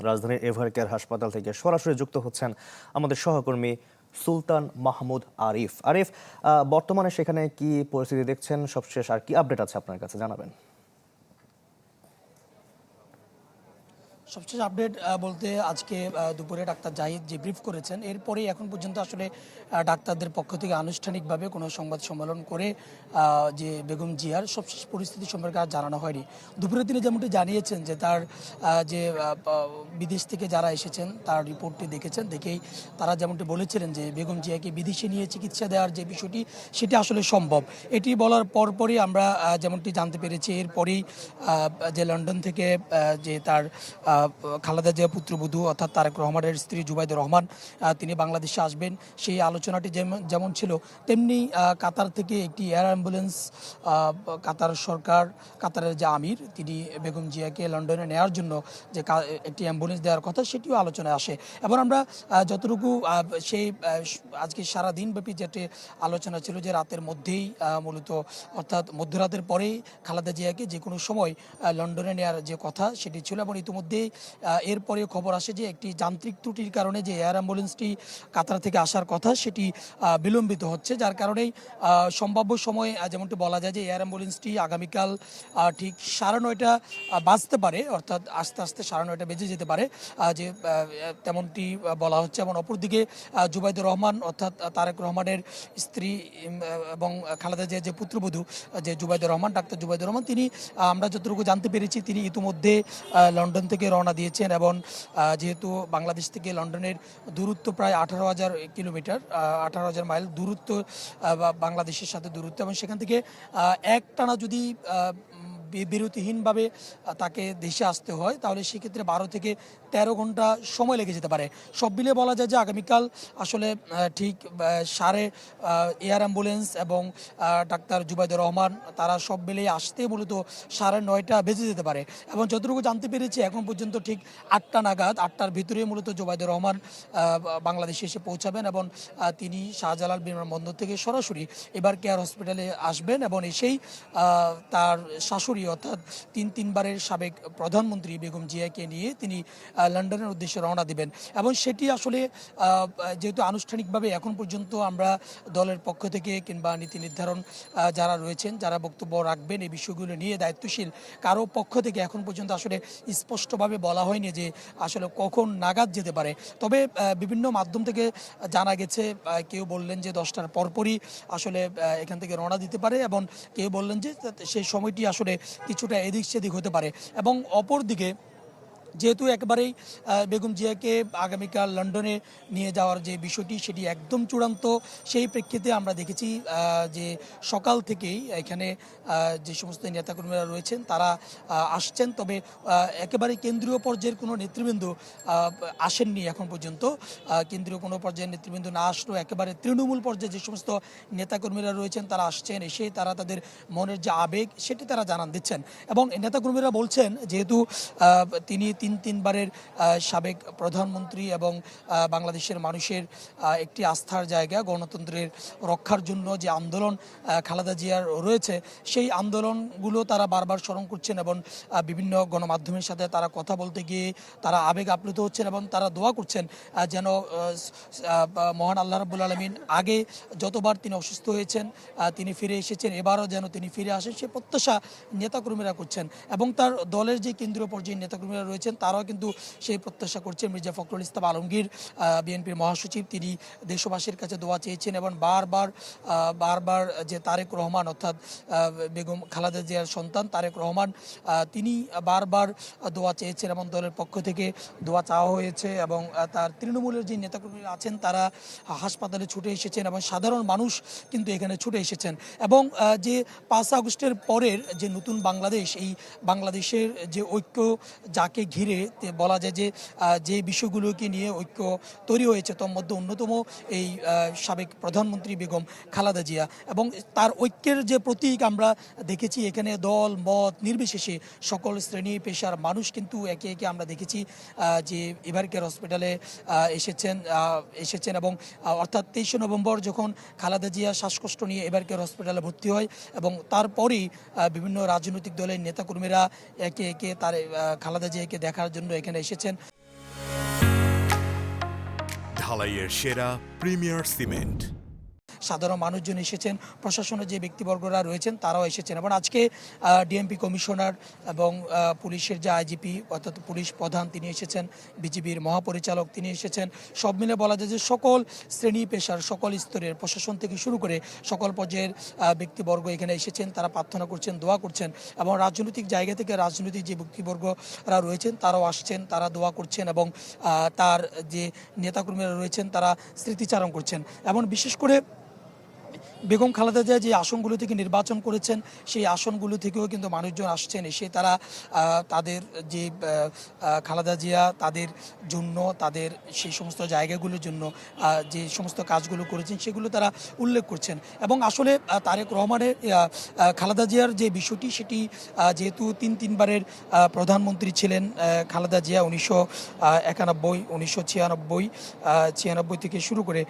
রাজধানীর এভারকেয়ার হাসপাতাল থেকে সরাসরি যুক্ত হচ্ছেন আমাদের সহকর্মী সুলতান মাহমুদ আরিফ। আরিফ, বর্তমানে সেখানে কি পরিস্থিতি দেখছেন, সবশেষ আর কি আপডেট আছে আপনার কাছে জানাবেন? সবশেষ আপডেট বলতে আজকে দুপুরে ডাক্তার জাহিদ যে ব্রিফ করেছেন, এরপরেই এখন পর্যন্ত আসলে ডাক্তারদের পক্ষ থেকে আনুষ্ঠানিকভাবে কোনো সংবাদ সম্মেলন করে যে বেগম জিয়ার সবশেষ পরিস্থিতি সম্পর্কে আর জানানো হয়নি। দুপুরে তিনি যেমনটি জানিয়েছেন যে তার যে বিদেশ থেকে যারা এসেছেন তার রিপোর্টটি দেখেছেন, দেখেই তারা যেমনটি বলেছিলেন যে বেগম জিয়াকে বিদেশে নিয়ে চিকিৎসা দেওয়ার যে বিষয়টি সেটি আসলে সম্ভব। এটি বলার পরপরই আমরা যেমনটি জানতে পেরেছি, এরপরেই যে লন্ডন থেকে যে তার খালেদা জিয়া পুত্রবধূ অর্থাৎ তারেক রহমানের স্ত্রী জুবাইদুর রহমান তিনি বাংলাদেশে আসবেন, সেই আলোচনাটি যেমন ছিল তেমনি কাতার থেকে একটি এয়ার অ্যাম্বুলেন্স কাতার সরকার, কাতারের যে আমির তিনি বেগম জিয়াকে লন্ডনে নেওয়ার জন্য যে একটি অ্যাম্বুলেন্স দেওয়ার কথা সেটিও আলোচনায় আসে। এবং আমরা যতটুকু সেই আজকে সারাদিনব্যাপী যেটি আলোচনা ছিল যে রাতের মধ্যেই মূলত অর্থাৎ মধ্যরাতের পরেই খালেদা জিয়াকে যে কোনো সময় লন্ডনে নেওয়ার যে কথা সেটি ছিল। এবং ইতিমধ্যেই এরপরে খবর আসে যে একটি যান্ত্রিক ত্রুটির কারণে যে এয়ার অ্যাম্বুলেন্সটি কাতার থেকে আসার কথা সেটি বিলম্বিত হচ্ছে, যার কারণেই সম্ভাব্য সময় যেমনটি বলা যায় যে এয়ার অ্যাম্বুলেন্সটি আগামীকাল ঠিক 9:30 বাজতে পারে, অর্থাৎ আস্তে আস্তে 9:30 বেজে যেতে পারে যে তেমনটি বলা হচ্ছে। এবং অপরদিকে জুবাইদুর রহমান অর্থাৎ তারেক রহমানের স্ত্রী এবং খালেদা জিয়ার যে পুত্রবধূ যে জুবাইদুর রহমান, ডাক্তার জুবাইদুর রহমান, তিনি আমরা যতটুকু জানতে পেরেছি তিনি ইতিমধ্যে লন্ডন থেকে রওনা দিয়েছেন। এবং যেহেতু বাংলাদেশ থেকে লন্ডনের দূরত্ব প্রায় 18,000 কিলোমিটার, 18,000 মাইল দূরত্ব বাংলাদেশের সাথে দূরত্ব, এবং সেখান থেকে একটানা যদি বিরতিহীনভাবে তাকে দেশে আসতে হয় তাহলে সেক্ষেত্রে 12 থেকে 13 ঘন্টা সময় লেগে যেতে পারে। সব মিলিয়ে বলা যায় যে আগামীকাল আসলে ঠিক এয়ার অ্যাম্বুলেন্স এবং ডাক্তার জুবাইদুর রহমান তারা সব মিলিয়ে আসতে মূলত 9:30 বেজে যেতে পারে। এবং যতটুকু জানতে পেরেছি এখন পর্যন্ত ঠিক 8টা নাগাদ, 8টার ভিতরে মূলত জুবাইদুর রহমান বাংলাদেশে এসে পৌঁছাবেন এবং তিনি শাহজালাল বিমানবন্দর থেকে সরাসরি এভারকেয়ার হসপিটালে আসবেন এবং এসেই তার শাশুড়ি অর্থাৎ তিনবারের সাবেক প্রধানমন্ত্রী বেগম জিয়াকে নিয়ে তিনি লন্ডনের উদ্দেশ্যে রওনা দিবেন। এবং সেটি আসলে যেহেতু আনুষ্ঠানিকভাবে এখন পর্যন্ত আমরা দলের পক্ষ থেকে কিংবা নীতি নির্ধারণ যারা রয়েছেন, যারা বক্তব্য রাখবেন এই বিষয়গুলো নিয়ে দায়িত্বশীল কারো পক্ষ থেকে এখন পর্যন্ত আসলে স্পষ্টভাবে বলা হয়নি যে আসলে কখন নাগাদ যেতে পারে। তবে বিভিন্ন মাধ্যম থেকে জানা গেছে, কেউ বললেন যে 10টার পরপরই আসলে এখান থেকে রওনা দিতে পারে এবং কেউ বললেন যে সেই সময়টি আসলে কিছুটা এদিক সেদিক হতে পারে। এবং অপরদিকে যেহেতু একেবারেই বেগম জিয়াকে আগামীকাল লন্ডনে নিয়ে যাওয়ার যে বিষয়টি সেটি একদম চূড়ান্ত, সেই প্রেক্ষিতে আমরা দেখেছি যে সকাল থেকেই এখানে যে সমস্ত নেতাকর্মীরা রয়েছেন তারা আসছেন, তবে একেবারে কেন্দ্রীয় পর্যায়ের কোনো নেতৃবৃন্দ আসেননি এখন পর্যন্ত। কেন্দ্রীয় কোনো পর্যায়ের নেতৃবৃন্দ না আসলেও একেবারে তৃণমূল পর্যায়ে যে সমস্ত নেতাকর্মীরা রয়েছেন তারা আসছেন, এসে তারা তাদের মনের যে আবেগ সেটি তারা জানান দিচ্ছেন। এবং নেতাকর্মীরা বলছেন যেহেতু তিনি তিনবারের সাবেক প্রধানমন্ত্রী এবং বাংলাদেশের মানুষের একটি আস্থার জায়গা, গণতন্ত্রের রক্ষার জন্য যে আন্দোলন খালেদা জিয়ার রয়েছে সেই আন্দোলনগুলো তারা বারবার স্মরণ করছেন এবং বিভিন্ন গণমাধ্যমের সাথে তারা কথা বলতে গিয়ে তারা আবেগ আপ্লুত হচ্ছেন এবং তারা দোয়া করছেন যেন মহান আল্লাহ রাব্বুল আলামিন আগে যতবার তিনি অসুস্থ হয়েছেন তিনি ফিরে এসেছেন, এবারও যেন তিনি ফিরে আসেন সে প্রত্যাশা নেতাকর্মীরা করছেন। এবং তার দলের যে কেন্দ্রীয় পর্যায়ের নেতাকর্মীরা রয়েছেন তারাও কিন্তু সেই প্রত্যাশা করছেন। মির্জা ফখরুল ইসলাম আলমগীর বিএনপির মহাসচিব তিনি দেশবাসীর কাছে দোয়া চেয়েছেন এবং বারবার যে তারেক রহমান অর্থাৎ বেগম খালেদা জিয়ার সন্তান তারেক রহমান তিনি বারবার দোয়া চেয়েছেন এবং দলের পক্ষ থেকে দোয়া চাওয়া হয়েছে। এবং তার তৃণমূলের যে নেতাকর্মীরা আছেন তারা হাসপাতালে ছুটে এসেছেন এবং সাধারণ মানুষ কিন্তু এখানে ছুটে এসেছেন। এবং যে 5 আগস্টের পরের যে নতুন বাংলাদেশ, এই বাংলাদেশের যে ঐক্য যাকে ঘিরে বলা যায় যে বিষয়গুলোকে নিয়ে ঐক্য তৈরি হয়েছে তার মধ্যে অন্যতম এই সাবেক প্রধানমন্ত্রী বেগম খালেদা জিয়া। এবং তার ঐক্যের যে প্রতীক আমরা দেখেছি এখানে দল মত নির্বিশেষে সকল শ্রেণী পেশার মানুষ কিন্তু একে একে আমরা দেখেছি যে এভারকেয়ার হসপিটালে এসেছেন এবং অর্থাৎ 23 নভেম্বর যখন খালেদা জিয়া শ্বাসকষ্ট নিয়ে এভারকেয়ার হসপিটালে ভর্তি হয় এবং তারপরেই বিভিন্ন রাজনৈতিক দলের নেতাকর্মীরা একে একে তার খালেদা জিয়াকে দেখার জন্য এখানে এসেছেন। ঢালাইয়ের সেরা প্রিমিয়ার সিমেন্ট। সাধারণ মানুষজন এসেছেন, প্রশাসনের যে ব্যক্তিবর্গরা রয়েছেন তারাও এসেছেন এবং আজকে ডিএমপি কমিশনার এবং পুলিশের যে আইজিপি অর্থাৎ পুলিশ প্রধান তিনি এসেছেন, বিজিবির মহাপরিচালক তিনি এসেছেন। সব মিলে বলা যায় যে সকল শ্রেণী পেশার সকল স্তরের প্রশাসন থেকে শুরু করে সকল পর্যায়ের ব্যক্তিবর্গ এখানে এসেছেন, তারা প্রার্থনা করছেন, দোয়া করছেন এবং রাজনৈতিক জায়গা থেকে রাজনৈতিক যে ব্যক্তিবর্গরা রয়েছেন তারাও আসছেন, তারা দোয়া করছেন এবং তার যে নেতাকর্মীরা রয়েছেন তারা স্মৃতিচারণ করছেন। এবং বিশেষ করে বেগম খালেদা জিয়া যে আসনগুলো থেকে নির্বাচন করেছেন সেই আসনগুলো থেকেও কিন্তু মানুষজন আসছেন, এসে তারা তাদের যে খালেদা জিয়া তাদের জন্য তাদের সেই সমস্ত জায়গাগুলোর জন্য যে সমস্ত কাজগুলো করেছেন সেগুলো তারা উল্লেখ করছেন। এবং আসলে তারেক রহমানের খালেদা জিয়ার যে বিষয়টি সেটি যেহেতু তিনবারের প্রধানমন্ত্রী ছিলেন খালেদা জিয়া 1991, 1996 থেকে শুরু করে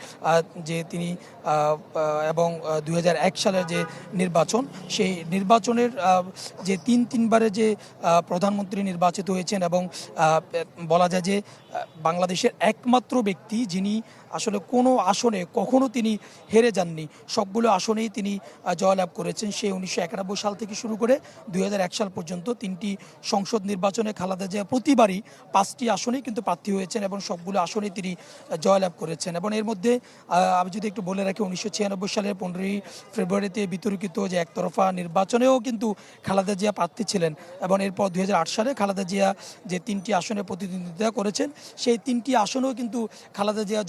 যে তিনি এবং 2001 সালের যে নির্বাচন সেই নির্বাচনের যে তিনবারে যে প্রধানমন্ত্রী নির্বাচিত হয়েছেন এবং বলা যায় যে বাংলাদেশের একমাত্র ব্যক্তি যিনি আসলে কোনো আসনে কখনো তিনি হেরে যাননি, সবগুলো আসনেই তিনি জয়লাভ করেছেন। সেই 1991 সাল থেকে শুরু করে 2001 সাল পর্যন্ত 3টি সংসদ নির্বাচনে খালেদা জিয়া প্রতিবারই 5টি আসনেই কিন্তু প্রার্থী হয়েছেন এবং সবগুলো আসনেই তিনি জয়লাভ করেছেন। এবং এর মধ্যে আমি যদি একটু বলে রাখি 1996 সালের 15ই ফেব্রুয়ারিতে বিতর্কিত যে একতরফা নির্বাচনেও কিন্তু খালেদা জিয়া প্রার্থী ছিলেন এবং এরপর 2008 সালে খালেদা জিয়া যে 3টি আসনে প্রতিদ্বন্দ্বিতা করেছেন সেই 3টি আসনেও কিন্তু খালেদা জিয়া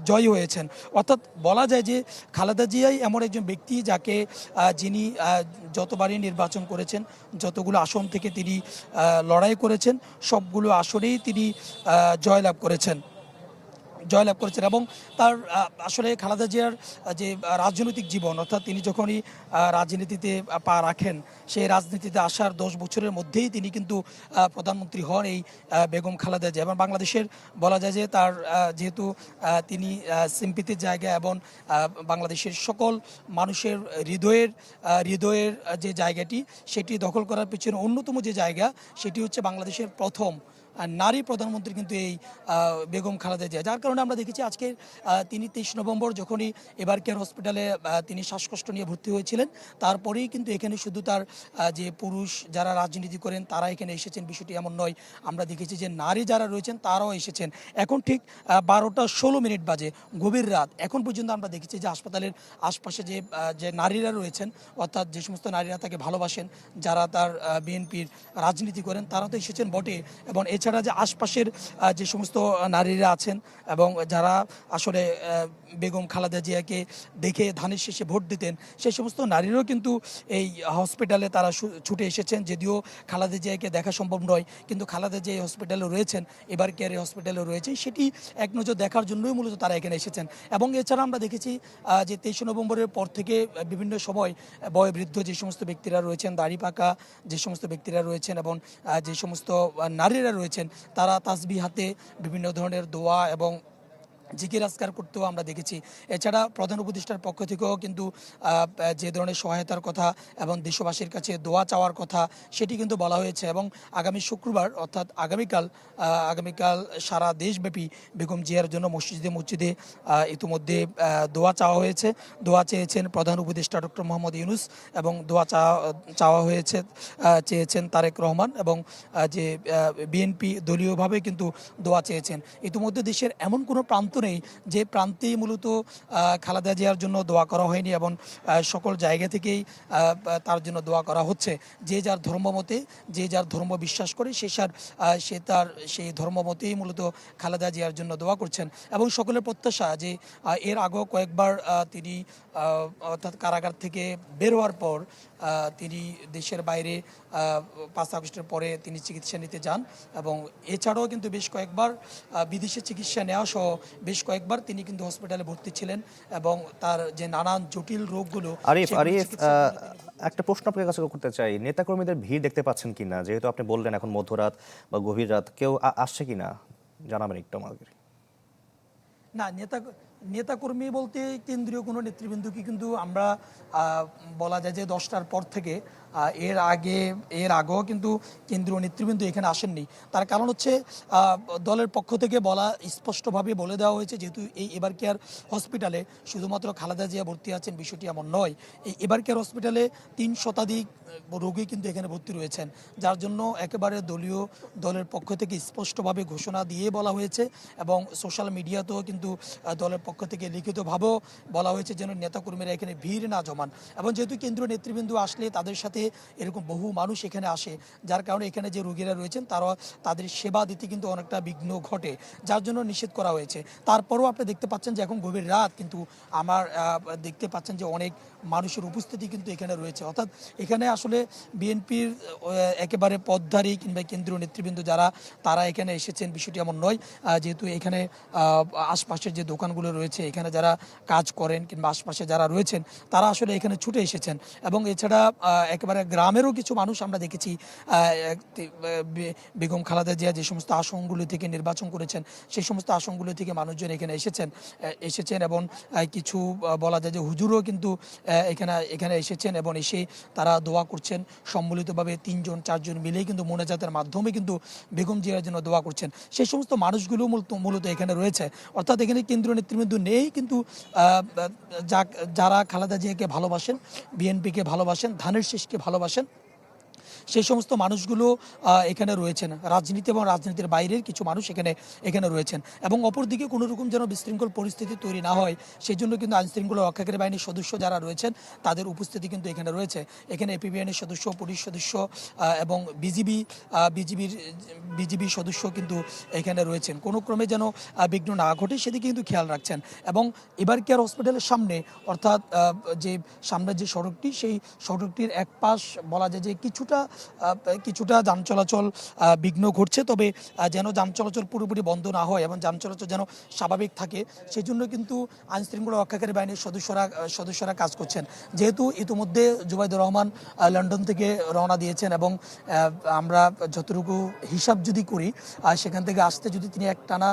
জয়ী হয়েছেন। অর্থাৎ বলা যায় যে খালেদা জিয়াই এমন একজন ব্যক্তি যাকে যিনি যতবারই নির্বাচন করেছেন, যতগুলো আসন থেকে তিনি লড়াই করেছেন সবগুলো আসনেই তিনি জয়লাভ করেছেন এবং তার আসলে খালেদা জিয়ার যে রাজনৈতিক জীবন অর্থাৎ তিনি যখনই রাজনীতিতে পা রাখেন সেই রাজনীতিতে আসার 10 বছরের মধ্যেই তিনি কিন্তু প্রধানমন্ত্রী হন এই বেগম খালেদা জিয়া। এবং বাংলাদেশের বলা যায় যে তার যেহেতু তিনি সিম্পিতির জায়গা এবং বাংলাদেশের সকল মানুষের হৃদয়ের যে জায়গাটি সেটি দখল করার পিছনে অন্যতম যে জায়গা সেটি হচ্ছে বাংলাদেশের প্রথম নারী প্রধানমন্ত্রী কিন্তু এই বেগম খালেদা জিয়া। যার কারণে আমরা দেখেছি আজকে তিনি 23 নভেম্বর যখনই এবার কেয়ার হসপিটালে তিনি শ্বাসকষ্ট নিয়ে ভর্তি হয়েছিলেন তারপরেই কিন্তু এখানে শুধু তার যে পুরুষ যারা রাজনীতি করেন তারা এখানে এসেছেন বিষয়টি এমন নয়, আমরা দেখেছি যে নারী যারা রয়েছেন তারাও এসেছেন। এখন ঠিক 12টা 16 মিনিট বাজে, গভীর রাত, এখন পর্যন্ত আমরা দেখেছি যে হাসপাতালের আশপাশে যে নারীরা রয়েছেন অর্থাৎ যে সমস্ত নারীরা তাকে ভালোবাসেন, যারা তার বিএনপির রাজনীতি করেন তারা তো এসেছেন বটে এবং এছাড়া যে আশপাশের যে সমস্ত নারীরা আছেন এবং যারা আসলে বেগম খালেদা জিয়াকে দেখে ধানের শেষে ভোট দিতেন সেই সমস্ত নারীরাও কিন্তু এই হসপিটালে তারা ছুটে এসেছেন। যদিও খালেদা জিয়াকে দেখা সম্ভব নয় কিন্তু খালেদা জিয়া এই হসপিটালে রয়েছেন, এবার কেয়ারে হসপিটালে রয়েছে, সেটি এক নজর দেখার জন্যই মূলত তারা এখানে এসেছেন। এবং এছাড়া আমরা দেখেছি যে 23 নভেম্বরের পর থেকে বিভিন্ন সময় বয়োবৃদ্ধ যে সমস্ত ব্যক্তিরা রয়েছেন, দাড়ি পাকা যে সমস্ত ব্যক্তিরা রয়েছেন এবং যে সমস্ত নারীরা রয়েছেন তারা তাসবিহ হাতে বিভিন্ন ধরনের দোয়া এবং জিকির আজকার করতেও আমরা দেখেছি। এছাড়া প্রধান উপদেষ্টার পক্ষ থেকেও কিন্তু যে ধরনের সহায়তার কথা এবং দেশবাসীর কাছে দোয়া চাওয়ার কথা সেটি কিন্তু বলা হয়েছে। এবং আগামী শুক্রবার অর্থাৎ আগামীকাল সারা দেশব্যাপী বেগম জিয়ার জন্য মসজিদে ইতিমধ্যে দোয়া চাওয়া হয়েছে। দোয়া চেয়েছেন প্রধান উপদেষ্টা ডক্টর মোহাম্মদ ইউনূস এবং দোয়া চেয়েছেন তারেক রহমান এবং যে বিএনপি দলীয়ভাবে কিন্তু দোয়া চেয়েছেন। ইতিমধ্যে দেশের এমন কোনো প্রান্ত নেই যে প্রান্তেই মূলত খালেদা জিয়ার জন্য দোয়া করা হয়নি এবং সকল জায়গা থেকেই তার জন্য দোয়া করা হচ্ছে। যে যার ধর্মমতে যে যার ধর্ম বিশ্বাস করে সে তার সেই ধর্মমতেই মূলত খালেদা জিয়ার জন্য দোয়া করছেন এবং সকলের প্রত্যাশা যে এর আগেও কয়েকবার তিনি অর্থাৎ কারাগার থেকে বের হওয়ার পর তিনি দেশের বাইরে 5 আগস্টের পরে তিনি চিকিৎসা নিতে যান এবং এছাড়াও কিন্তু বেশ কয়েকবার বিদেশে চিকিৎসা নেওয়া সহ বেশ কয়েকবার তিনি কিন্তু হসপিটালে ভর্তি ছিলেন এবং তার যে নানান জটিল রোগগুলো। আরিফ একটা প্রশ্ন আপনার কাছে করতে চাই, নেতাকর্মীদের ভিড় দেখতে পাচ্ছেন কিনা? যেহেতু আপনি বললেন এখন মধ্যরাত বা গভীর রাত, কেউ আসছে কিনা জানাবেন একটু আমাদের। না, নেতাকর্মী বলতে কেন্দ্রীয় কোনো নেতৃবৃন্দকে কিন্তু আমরা বলা যায় যে 10টার পর থেকে এর আগেও কিন্তু কেন্দ্রীয় নেতৃবৃন্দ এখানে আসেননি। তার কারণ হচ্ছে দলের পক্ষ থেকে বলা স্পষ্টভাবে বলে দেওয়া হয়েছে, যেহেতু এই এবার কেয়ার হসপিটালে শুধুমাত্র খালেদা জিয়া ভর্তি আছেন বিষয়টি এমন নয়। এই এবার কেয়ার হসপিটালে 3 শতাধিক রোগী কিন্তু এখানে ভর্তি রয়েছেন, যার জন্য একেবারে দলের পক্ষ থেকে স্পষ্টভাবে ঘোষণা দিয়ে বলা হয়েছে এবং সোশ্যাল মিডিয়াতেও কিন্তু দলের পক্ষ থেকে লিখিতভাবেও বলা হয়েছে যেন নেতাকর্মীরা এখানে ভিড় না জমান। এবং যেহেতু কেন্দ্রীয় নেতৃবৃন্দ আসলে তাদের সাথে এরকম বহু মানুষ এখানে আসে, যার কারণে এখানে যে রোগীরা রয়েছেন তাদের সেবা দিতে কিন্তু অনেকটা বিঘ্ন ঘটে, যার জন্য নিষেধ করা হয়েছে। তারপরেও আপনি দেখতে পাচ্ছেন যে এখন গভীর রাত, কিন্তু আমার দেখতে পাচ্ছেন যে অনেক মানুষের উপস্থিতি কিন্তু এখানে রয়েছে। অর্থাৎ এখানে আসলে বিএনপির একেবারে পথধারী কিংবা কেন্দ্রীয় নেতৃবৃন্দ যারা তারা এখানে এসেছেন বিষয়টি এমন নয়। যেহেতু এখানে আশপাশের যে দোকানগুলো রয়েছে, এখানে যারা কাজ করেন কিংবা আশপাশে যারা রয়েছেন তারা আসলে এখানে ছুটে এসেছেন। এবং এছাড়া একেবারে গ্রামেরও কিছু মানুষ আমরা দেখেছি, বেগম খালেদা জিয়া যে সমস্ত আসনগুলো থেকে নির্বাচন করেছেন সেই সমস্ত আসনগুলো থেকে মানুষজন এখানে এসেছেন এবং কিছু বলা যায় যে হুজুরও কিন্তু এখানে এসেছেন এবং এসে তারা দোয়া করছেন সম্মিলিতভাবে 3-4 জন মিলেই কিন্তু মোনাজাতের মাধ্যমে কিন্তু বেগম জিয়ার জন্য দোয়া করছেন। সেই সমস্ত মানুষগুলো মূলত এখানে রয়েছে। অর্থাৎ এখানে কেন্দ্রীয় নেতৃবৃন্দ নেই, কিন্তু যারা খালেদা জিয়াকে ভালোবাসেন, বিএনপিকে ভালোবাসেন, ধানের শীষকে ভালোবাসেন, সেই সমস্ত মানুষগুলো এখানে রয়েছেন। রাজনীতি এবং রাজনীতির বাইরের কিছু মানুষ এখানে রয়েছেন। এবং অপরদিকে কোনো রকম যেন বিশৃঙ্খল পরিস্থিতি তৈরি না হয় সেই জন্য কিন্তু আইনশৃঙ্খলা রক্ষাকারী বাহিনীর সদস্য যারা রয়েছেন তাদের উপস্থিতি কিন্তু এখানে রয়েছে। এখানে এপিবিএনের সদস্য, পুলিশ সদস্য এবং বিজিবির সদস্য কিন্তু এখানে রয়েছেন। কোনো ক্রমে যেন বিঘ্ন না ঘটে সেদিকে কিন্তু খেয়াল রাখছেন। এবং এবার কেয়ার হসপিটালের সামনে, অর্থাৎ যে সামনের যে সড়কটি, সেই সড়কটির এক পাশ বলা যায় যে কিছুটা যান চলাচল বিঘ্ন ঘটছে, তবে যেন যান চলাচল পুরোপুরি বন্ধ না হয় এবং যান চলাচল যেন স্বাভাবিক থাকে সেই জন্য কিন্তু আইনশৃঙ্খলা রক্ষাকারী বাহিনীর সদস্যরা কাজ করছেন। যেহেতু ইতিমধ্যে জুবাইদুর রহমান লন্ডন থেকে রওনা দিয়েছেন এবং আমরা যতটুকু হিসাব যদি করি সেখান থেকে আসতে যদি তিনি একটানা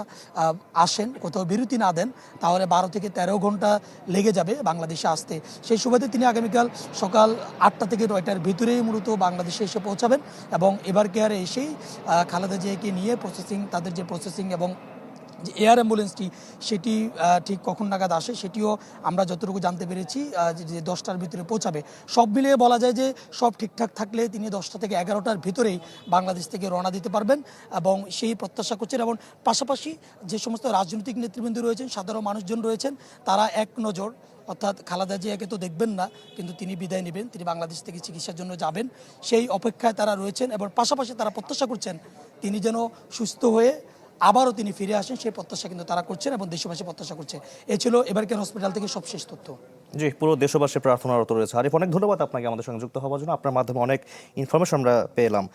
আসেন, কোথাও বিরতি না দেন, তাহলে 12 থেকে 13 ঘন্টা লেগে যাবে বাংলাদেশে আসতে। সেই সুবাদে তিনি আগামীকাল সকাল 8টা থেকে 9টার ভিতরেই মূলত বাংলাদেশে এসে পৌঁছাবেন এবং এবার কেয়ারে এসেই খালেদা জিয়াকে নিয়ে তাদের যে প্রসেসিং এবং যে এয়ার অ্যাম্বুলেন্সটি সেটি ঠিক কখন নাগাদ আসে সেটিও আমরা যতটুকু জানতে পেরেছি যে 10টার ভিতরে পৌঁছাবে। সব মিলিয়ে বলা যায় যে সব ঠিকঠাক থাকলে তিনি 10টা থেকে 11টার ভিতরেই বাংলাদেশ থেকে রওনা দিতে পারবেন এবং সেই প্রত্যাশা করছেন। এবং পাশাপাশি যে সমস্ত রাজনৈতিক নেতৃবৃন্দ রয়েছেন, সাধারণ মানুষজন রয়েছেন, তারা এক নজর, অর্থাৎ খালেদা জিয়াকে তো দেখবেন না, কিন্তু তিনি বিদায় নেবেন, তিনি বাংলাদেশ থেকে চিকিৎসার জন্য যাবেন, সেই অপেক্ষায় তারা রয়েছেন। এবং পাশাপাশি তারা প্রত্যাশা করছেন তিনি যেন সুস্থ হয়ে আবারও তিনি ফিরে আসেন, সেই প্রত্যাশা কিন্তু তারা করছেন এবং দেশবাসী প্রত্যাশা করছে। এ ছিল এবারকার হসপিটাল থেকে সবশেষ তথ্য। জি, পুরো দেশবাসী প্রার্থনারত রয়েছে। আরিফ, অনেক ধন্যবাদ আপনাকে আমাদের সঙ্গে যুক্ত হওয়ার জন্য। আপনার মাধ্যমে অনেক ইনফরমেশন আমরা পেলাম।